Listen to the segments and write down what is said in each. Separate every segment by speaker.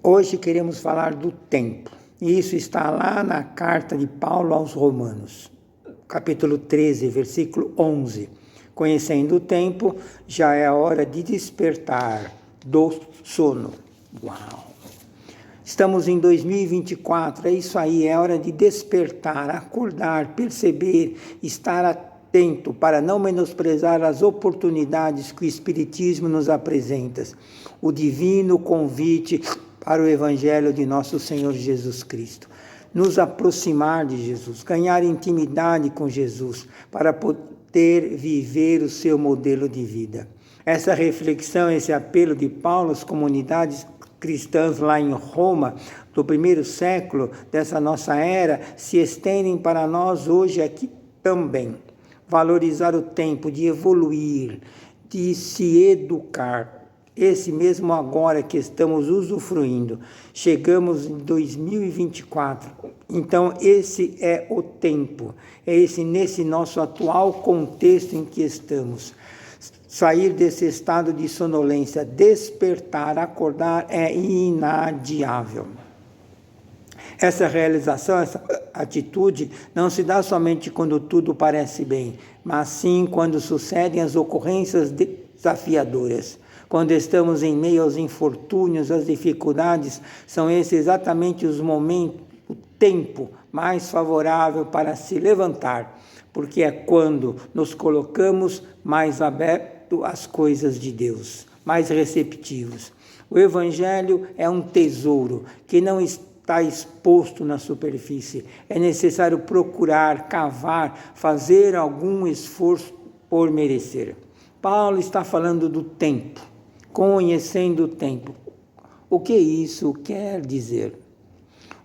Speaker 1: Hoje queremos falar do tempo. E isso está lá na carta de Paulo aos Romanos, capítulo 13, versículo 11. Conhecendo o tempo, já é a hora de despertar do sono. Uau! Estamos em 2024, é isso aí, é hora de despertar, acordar, perceber, estar atento para não menosprezar as oportunidades que o Espiritismo nos apresenta. O divino convite para o Evangelho de nosso Senhor Jesus Cristo. Nos aproximar de Jesus, ganhar intimidade com Jesus, para poder viver o seu modelo de vida. Essa reflexão, esse apelo de Paulo às comunidades cristãs lá em Roma, do primeiro século dessa nossa era, se estendem para nós hoje aqui também. Valorizar o tempo de evoluir, de se educar. Esse mesmo agora que estamos usufruindo. Chegamos em 2024. Então esse é o tempo. É nesse nosso atual contexto em que estamos. Sair desse estado de sonolência, despertar, acordar é inadiável. Essa realização, essa atitude não se dá somente quando tudo parece bem, mas sim quando sucedem as ocorrências desafiadoras. Quando estamos em meio aos infortúnios, às dificuldades, são esses exatamente os momentos, o tempo mais favorável para se levantar, porque é quando nos colocamos mais abertos às coisas de Deus, mais receptivos. O Evangelho é um tesouro que não está exposto na superfície. É necessário procurar, cavar, fazer algum esforço por merecer. Paulo está falando do tempo, conhecendo o tempo. O que isso quer dizer?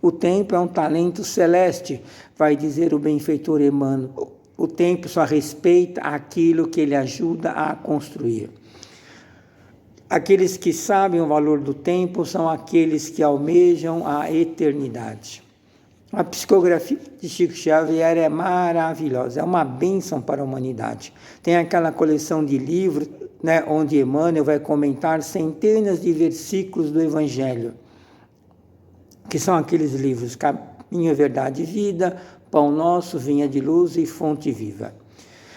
Speaker 1: O tempo é um talento celeste, vai dizer o benfeitor Emmanuel. O tempo só respeita aquilo que ele ajuda a construir. Aqueles que sabem o valor do tempo são aqueles que almejam a eternidade. A psicografia de Chico Xavier é maravilhosa, é uma bênção para a humanidade. Tem aquela coleção de livros, onde Emmanuel vai comentar centenas de versículos do Evangelho, que são aqueles livros Caminho, Verdade e Vida, Pão Nosso, Vinha de Luz e Fonte Viva.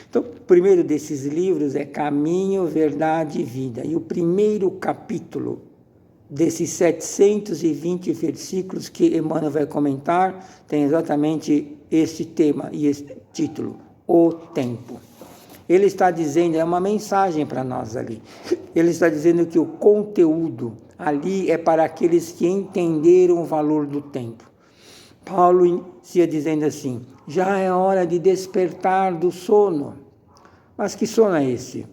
Speaker 1: Então, o primeiro desses livros é Caminho, Verdade e Vida. E o primeiro capítulo desses 720 versículos que Emmanuel vai comentar tem exatamente este tema e este título, o tempo. Ele está dizendo, é uma mensagem para nós ali. Ele está dizendo que o conteúdo ali é para aqueles que entenderam o valor do tempo. Paulo inicia dizendo assim, já é hora de despertar do sono. Mas que sono é esse?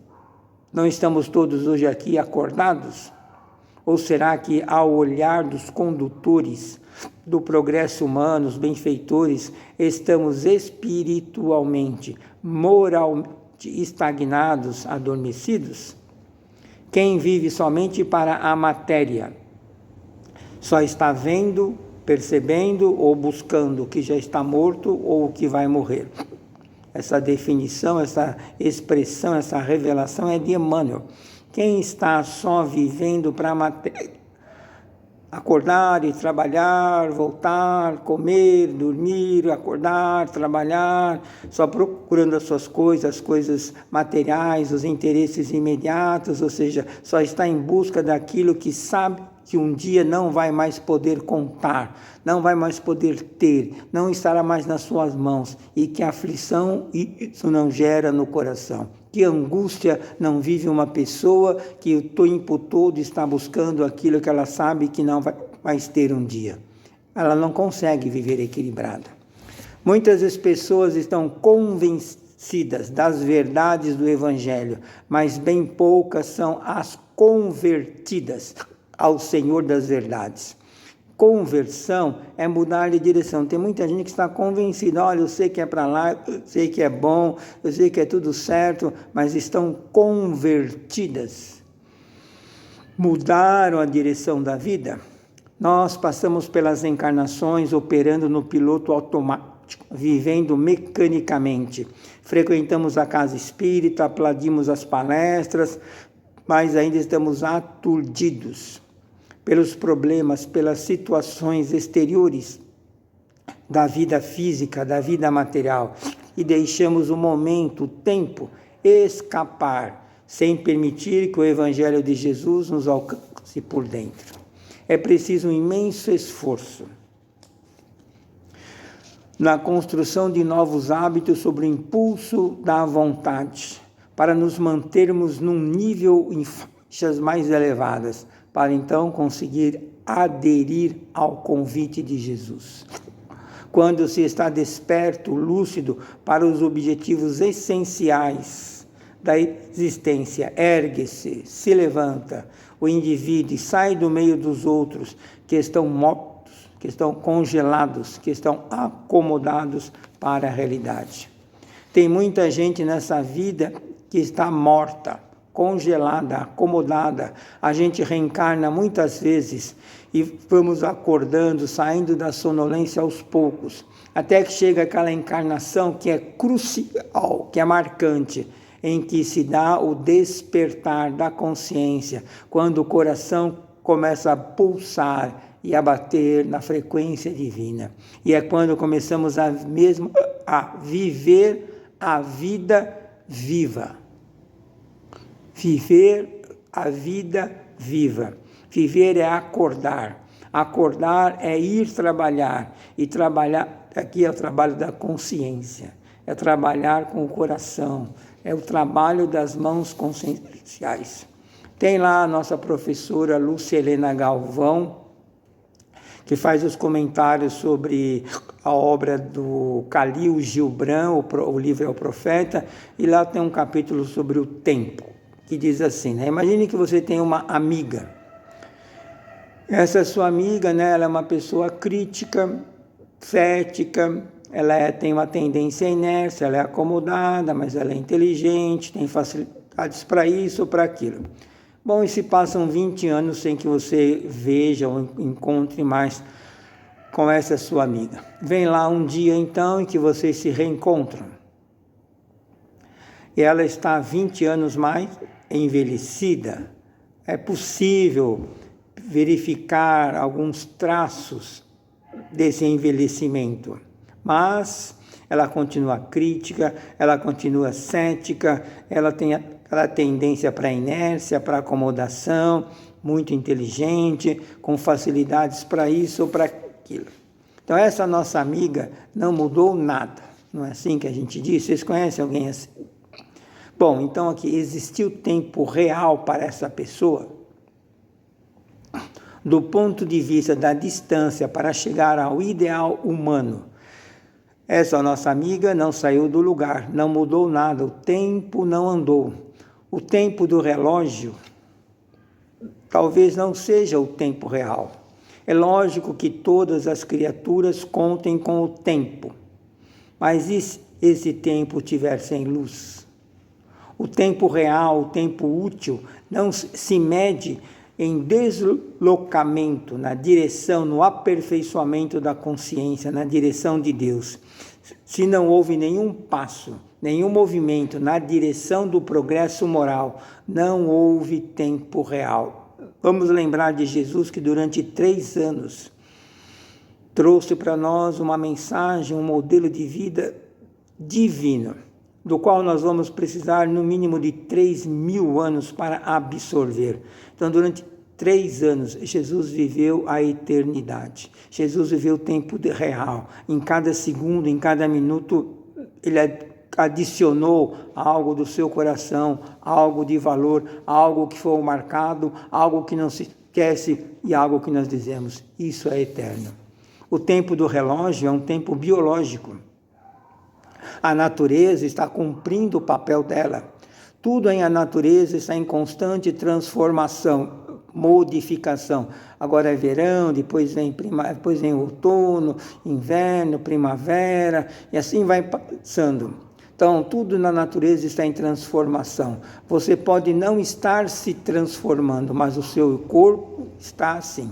Speaker 1: Não estamos todos hoje aqui acordados? Ou será que ao olhar dos condutores do progresso humano, os benfeitores, estamos espiritualmente, moralmente estagnados, adormecidos? Quem vive somente para a matéria, só está vendo, percebendo ou buscando o que já está morto ou o que vai morrer. Essa definição, essa expressão, essa revelação é de Emmanuel. Quem está só vivendo para a matéria, acordar e trabalhar, voltar, comer, dormir, acordar, trabalhar, só procurando as suas coisas, as coisas materiais, os interesses imediatos, ou seja, só está em busca daquilo que sabe que um dia não vai mais poder contar, não vai mais poder ter, não estará mais nas suas mãos, e que aflição isso não gera no coração. Que angústia não vive uma pessoa que o tempo todo está buscando aquilo que ela sabe que não vai mais ter um dia. Ela não consegue viver equilibrada. Muitas das pessoas estão convencidas das verdades do Evangelho, mas bem poucas são as convertidas ao Senhor das verdades. Conversão é mudar de direção. Tem muita gente que está convencida, olha, eu sei que é para lá, eu sei que é bom, eu sei que é tudo certo, mas estão convertidas. Mudaram a direção da vida. Nós passamos pelas encarnações operando no piloto automático, vivendo mecanicamente. Frequentamos a casa espírita, aplaudimos as palestras, mas ainda estamos aturdidos. pelos problemas, pelas situações exteriores da vida física, da vida material, e deixamos o momento, o tempo, escapar, sem permitir que o Evangelho de Jesus nos alcance por dentro. É preciso um imenso esforço na construção de novos hábitos sob o impulso da vontade, para nos mantermos num nível em faixas mais elevadas, para então conseguir aderir ao convite de Jesus. Quando se está desperto, lúcido para os objetivos essenciais da existência, ergue-se, se levanta, o indivíduo sai do meio dos outros que estão mortos, que estão congelados, que estão acomodados para a realidade. Tem muita gente nessa vida que está morta, congelada, acomodada. A gente reencarna muitas vezes e vamos acordando, saindo da sonolência aos poucos, até que chega aquela encarnação que é crucial, que é marcante, em que se dá o despertar da consciência, quando o coração começa a pulsar e a bater na frequência divina. E é quando começamos a viver a vida viva. Viver a vida viva. Viver é acordar. Acordar é ir trabalhar. E trabalhar, aqui é o trabalho da consciência. É trabalhar com o coração. É o trabalho das mãos conscienciais. Tem lá a nossa professora Lúcia Helena Galvão, que faz os comentários sobre a obra do Khalil Gibran, o livro é o Profeta, e lá tem um capítulo sobre o tempo, que diz assim, né? Imagine que você tem uma amiga. Essa sua amiga, né, ela é uma pessoa crítica, cética, ela tem uma tendência à inércia, ela é acomodada, mas ela é inteligente, tem facilidades para isso ou para aquilo. Bom, e se passam 20 anos sem que você veja ou encontre mais com essa sua amiga. Vem lá um dia, então, em que vocês se reencontram. E ela está 20 anos mais envelhecida. É possível verificar alguns traços desse envelhecimento, mas ela continua crítica, ela continua cética, ela tem aquela tendência para inércia, para acomodação, muito inteligente, com facilidades para isso ou para aquilo. Então essa nossa amiga não mudou nada, não é assim que a gente diz? Vocês conhecem alguém assim? Bom, então aqui existiu tempo real para essa pessoa? Do ponto de vista da distância para chegar ao ideal humano, essa nossa amiga não saiu do lugar, não mudou nada, o tempo não andou. O tempo do relógio talvez não seja o tempo real. É lógico que todas as criaturas contem com o tempo, mas e se esse tempo estiver sem luz? O tempo real, o tempo útil, não se mede em deslocamento, na direção, no aperfeiçoamento da consciência, na direção de Deus. Se não houve nenhum passo, nenhum movimento na direção do progresso moral, não houve tempo real. Vamos lembrar de Jesus que durante 3 anos trouxe para nós uma mensagem, um modelo de vida divino, do qual nós vamos precisar no mínimo de 3.000 anos para absorver. Então, durante 3 anos, Jesus viveu a eternidade. Jesus viveu o tempo real. Em cada segundo, em cada minuto, ele adicionou algo do seu coração, algo de valor, algo que foi marcado, algo que não se esquece e algo que nós dizemos, isso é eterno. O tempo do relógio é um tempo biológico. A natureza está cumprindo o papel dela. Tudo em a natureza está em constante transformação, modificação. Agora é verão, depois vem outono, inverno, primavera, e assim vai passando. Então, tudo na natureza está em transformação. Você pode não estar se transformando, mas o seu corpo está assim.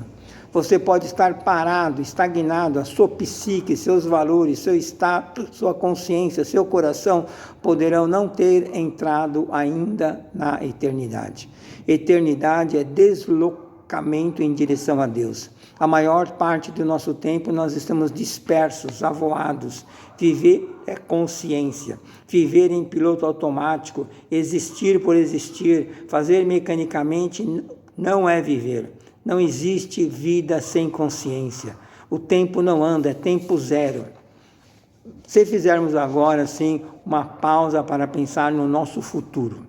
Speaker 1: Você pode estar parado, estagnado, a sua psique, seus valores, seu status, sua consciência, seu coração poderão não ter entrado ainda na eternidade. Eternidade é deslocamento deslocamento em direção a Deus. A maior parte do nosso tempo nós estamos dispersos, avoados. Viver é consciência. Viver em piloto automático, existir por existir, fazer mecanicamente não é viver. Não existe vida sem consciência. O tempo não anda, é tempo zero. Se fizermos agora, assim, uma pausa para pensar no nosso futuro.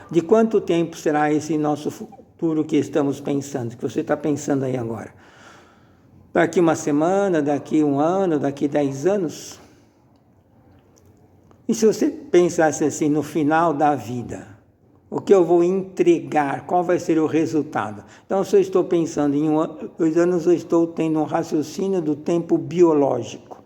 Speaker 1: De quanto tempo será esse nosso futuro que estamos pensando, que você está pensando aí agora? Daqui uma semana, daqui um ano, daqui 10 anos? E se você pensasse assim, no final da vida, o que eu vou entregar, qual vai ser o resultado? Então, se eu estou pensando em 1 ano, 2 anos, eu estou tendo um raciocínio do tempo biológico,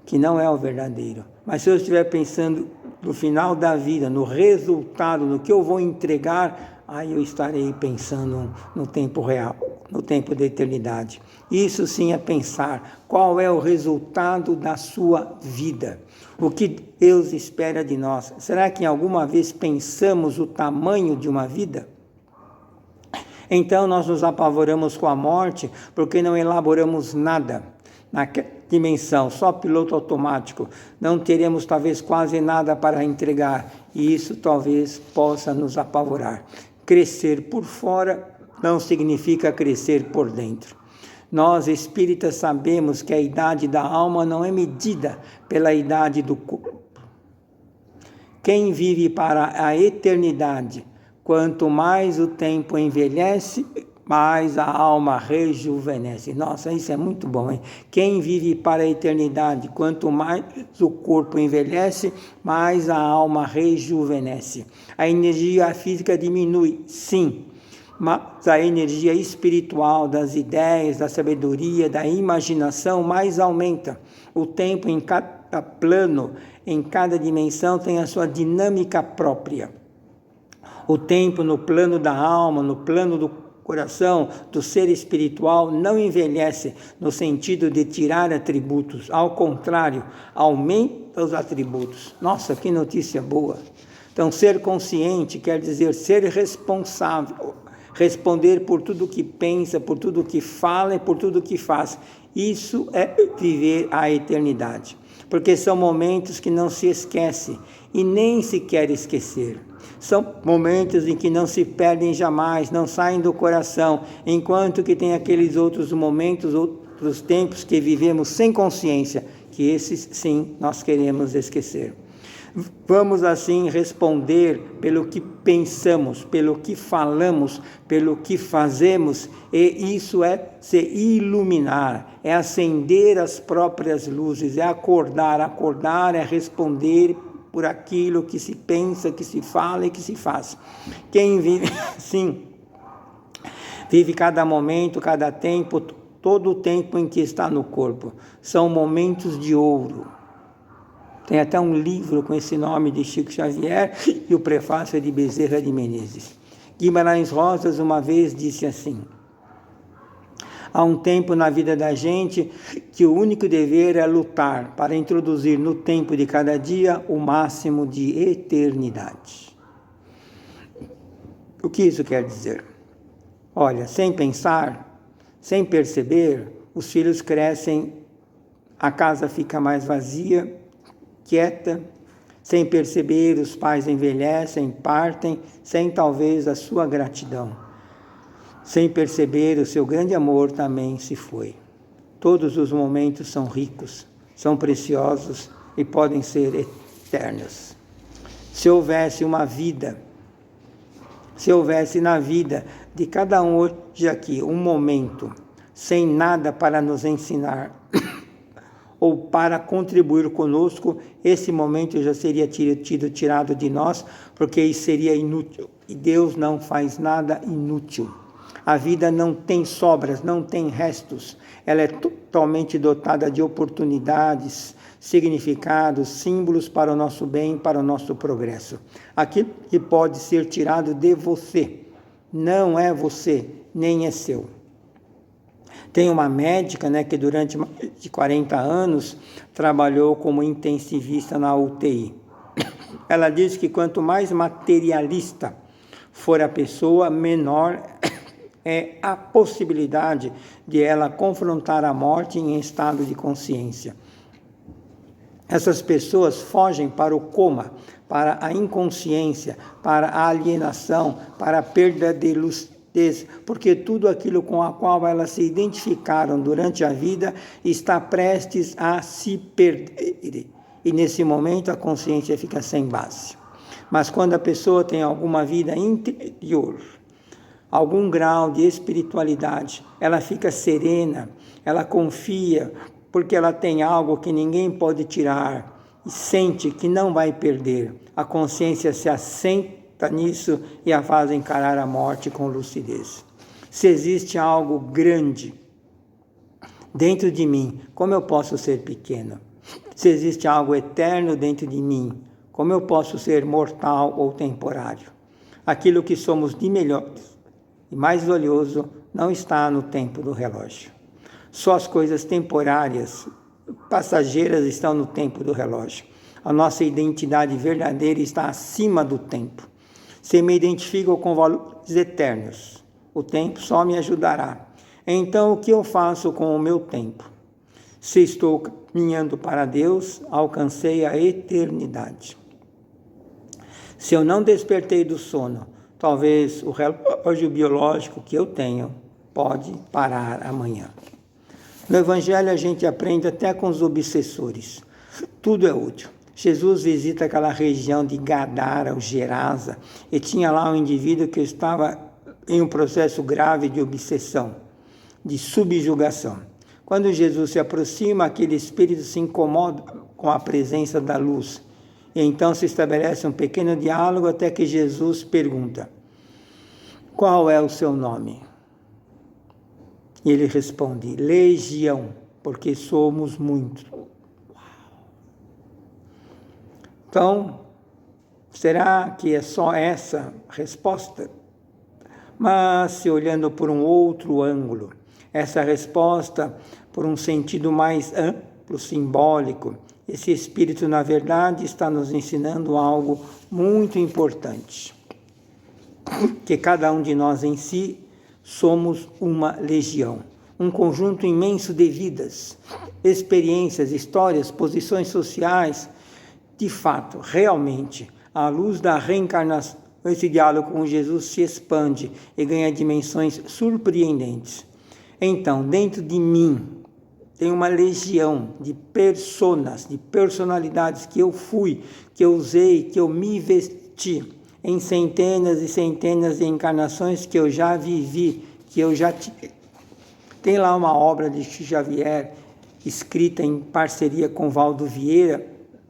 Speaker 1: que não é o verdadeiro. Mas se eu estiver pensando no final da vida, no resultado, no que eu vou entregar, aí eu estarei pensando no tempo real, no tempo da eternidade. Isso sim é pensar qual é o resultado da sua vida. O que Deus espera de nós. Será que alguma vez pensamos o tamanho de uma vida? Então nós nos apavoramos com a morte porque não elaboramos nada naquela dimensão, só piloto automático. Não teremos talvez quase nada para entregar e isso talvez possa nos apavorar. Crescer por fora não significa crescer por dentro. Nós espíritas sabemos que a idade da alma não é medida pela idade do corpo. Quem vive para a eternidade, quanto mais o tempo envelhece, mais a alma rejuvenesce. Nossa, isso é muito bom, hein? Quem vive para a eternidade, quanto mais o corpo envelhece, mais a alma rejuvenesce. A energia física diminui, sim, mas a energia espiritual das ideias, da sabedoria, da imaginação mais aumenta. O tempo em cada plano, em cada dimensão tem a sua dinâmica própria. O tempo no plano da alma, no plano do coração, do ser espiritual, não envelhece no sentido de tirar atributos. Ao contrário, aumenta os atributos. Nossa, que notícia boa! Então, ser consciente quer dizer ser responsável. Responder por tudo que pensa, por tudo que fala e por tudo que faz. Isso é viver a eternidade. Porque são momentos que não se esquece e nem se quer esquecer. São momentos em que não se perdem jamais, não saem do coração, enquanto que tem aqueles outros momentos, outros tempos que vivemos sem consciência, que esses sim nós queremos esquecer. Vamos assim responder pelo que pensamos, pelo que falamos, pelo que fazemos, e isso é se iluminar, é acender as próprias luzes, é acordar. Acordar é responder por aquilo que se pensa, que se fala e que se faz. Quem vive assim, vive cada momento, cada tempo, todo o tempo em que está no corpo. São momentos de ouro. Tem até um livro com esse nome de Chico Xavier e o prefácio é de Bezerra de Menezes. Guimarães Rosa uma vez disse assim: há um tempo na vida da gente que o único dever é lutar para introduzir no tempo de cada dia o máximo de eternidade. O que isso quer dizer? Olha, sem pensar, sem perceber, os filhos crescem, a casa fica mais vazia, quieta, sem perceber, os pais envelhecem, partem, sem talvez a sua gratidão. Sem perceber, o seu grande amor também se foi. Todos os momentos são ricos, são preciosos e podem ser eternos. Se houvesse uma vida, se houvesse na vida de cada um hoje aqui um momento sem nada para nos ensinar ou para contribuir conosco, esse momento já seria tirado de nós, porque isso seria inútil. E Deus não faz nada inútil. A vida não tem sobras, não tem restos. Ela é totalmente dotada de oportunidades, significados, símbolos para o nosso bem, para o nosso progresso. Aquilo que pode ser tirado de você, não é você, nem é seu. Tem uma médica, que durante mais de 40 anos trabalhou como intensivista na UTI. Ela diz que quanto mais materialista for a pessoa, menor é a possibilidade de ela confrontar a morte em estado de consciência. Essas pessoas fogem para o coma, para a inconsciência, para a alienação, para a perda de lucidez, porque tudo aquilo com a qual elas se identificaram durante a vida está prestes a se perder. E nesse momento a consciência fica sem base. Mas quando a pessoa tem alguma vida interior, algum grau de espiritualidade, ela fica serena, ela confia, porque ela tem algo que ninguém pode tirar e sente que não vai perder. A consciência se assenta nisso e a faz encarar a morte com lucidez. Se existe algo grande dentro de mim, como eu posso ser pequeno? Se existe algo eterno dentro de mim, como eu posso ser mortal ou temporário? Aquilo que somos de melhor e mais valioso não está no tempo do relógio. Só as coisas temporárias, passageiras, estão no tempo do relógio. A nossa identidade verdadeira está acima do tempo. Se me identifico com valores eternos, o tempo só me ajudará. Então, o que eu faço com o meu tempo? Se estou caminhando para Deus, alcancei a eternidade. Se eu não despertei do sono, talvez o relógio biológico que eu tenho pode parar amanhã. No Evangelho a gente aprende até com os obsessores. Tudo é útil. Jesus visita aquela região de Gadara, ou Gerasa, e tinha lá um indivíduo que estava em um processo grave de obsessão, de subjugação. Quando Jesus se aproxima, aquele espírito se incomoda com a presença da luz. E então se estabelece um pequeno diálogo até que Jesus pergunta: qual é o seu nome? E ele responde: Legião, porque somos muitos. Então, será que é só essa resposta? Mas se olhando por um outro ângulo, essa resposta por um sentido mais amplo, simbólico, esse Espírito, na verdade, está nos ensinando algo muito importante. Que cada um de nós em si somos uma legião, um conjunto imenso de vidas, experiências, histórias, posições sociais. De fato, realmente, à luz da reencarnação, esse diálogo com Jesus se expande e ganha dimensões surpreendentes. Então, dentro de mim, tem uma legião de personas, de personalidades que eu fui, que eu usei, que eu me vesti em centenas e centenas de encarnações que eu já vivi, que eu já tive. Tem lá uma obra de Chico Xavier, escrita em parceria com Valdo Vieira,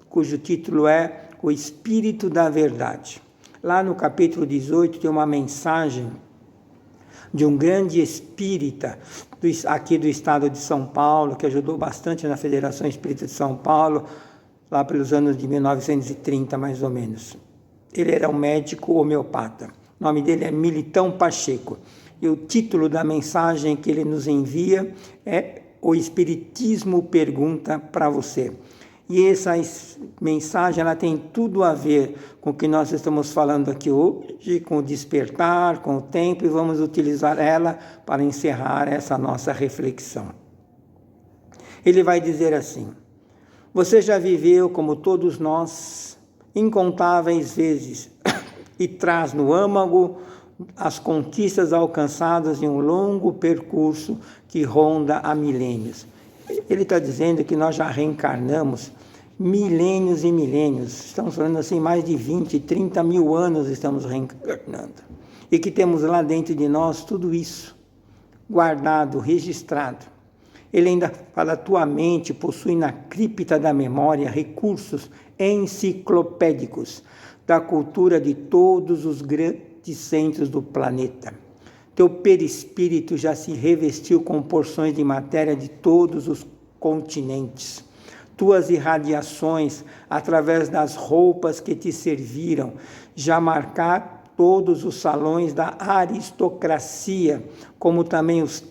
Speaker 1: cujo título é O Espírito da Verdade. Lá no capítulo 18 tem uma mensagem de um grande espírita aqui do estado de São Paulo, que ajudou bastante na Federação Espírita de São Paulo, lá pelos anos de 1930, mais ou menos. Ele era um médico homeopata. O nome dele é Militão Pacheco. E o título da mensagem que ele nos envia é O Espiritismo Pergunta para Você. E essa mensagem ela tem tudo a ver com o que nós estamos falando aqui hoje, com o despertar, com o tempo, e vamos utilizar ela para encerrar essa nossa reflexão. Ele vai dizer assim: você já viveu, como todos nós, incontáveis vezes, e traz no âmago as conquistas alcançadas em um longo percurso que ronda há milênios. Ele está dizendo que nós já reencarnamos milênios e milênios. Estamos falando assim, mais de 20, 30 mil anos estamos reencarnando. E que temos lá dentro de nós tudo isso, guardado, registrado. Ele ainda fala, tua mente possui na cripta da memória recursos enciclopédicos da cultura de todos os grandes centros do planeta. Teu perispírito já se revestiu com porções de matéria de todos os continentes. Tuas irradiações, através das roupas que te serviram, já marcaram todos os salões da aristocracia, como também os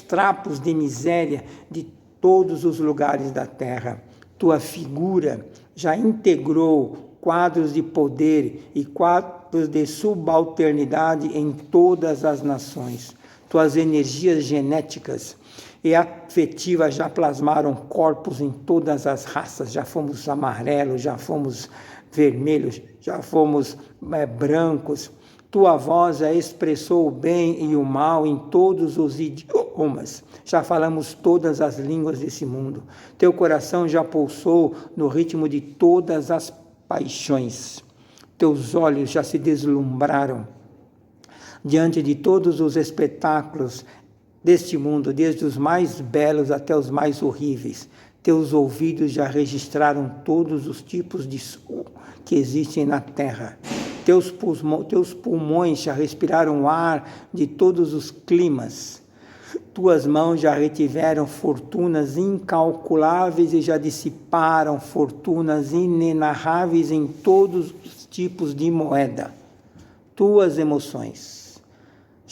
Speaker 1: trapos de miséria de todos os lugares da terra. Tua figura já integrou quadros de poder e quadros de subalternidade em todas as nações. tuas energias genéticas e afetivas já plasmaram corpos em todas as raças. Já fomos amarelos, já fomos vermelhos, já fomos brancos. Tua voz já expressou o bem e o mal em todos os idiomas. Já falamos todas as línguas desse mundo. Teu coração já pulsou no ritmo de todas as paixões. Teus olhos já se deslumbraram diante de todos os espetáculos deste mundo, desde os mais belos até os mais horríveis. Teus ouvidos já registraram todos os tipos de som que existem na terra. Teus pulmões já respiraram o ar de todos os climas. Tuas mãos já retiveram fortunas incalculáveis e já dissiparam fortunas inenarráveis em todos os tipos de moeda. Tuas emoções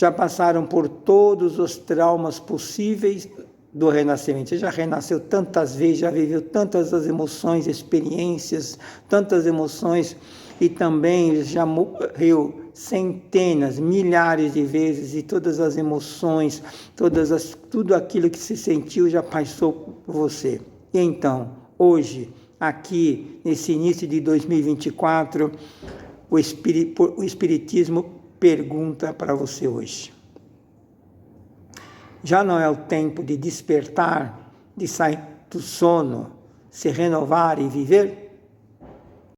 Speaker 1: já passaram por todos os traumas possíveis do renascimento. Você já renasceu tantas vezes, já viveu tantas as emoções, experiências, tantas emoções, e também já morreu centenas, milhares de vezes, e todas as emoções, tudo aquilo que se sentiu já passou por você. E então, hoje, aqui, nesse início de 2024, o Espiritismo pergunta para você hoje: já não é o tempo de despertar, de sair do sono, se renovar e viver?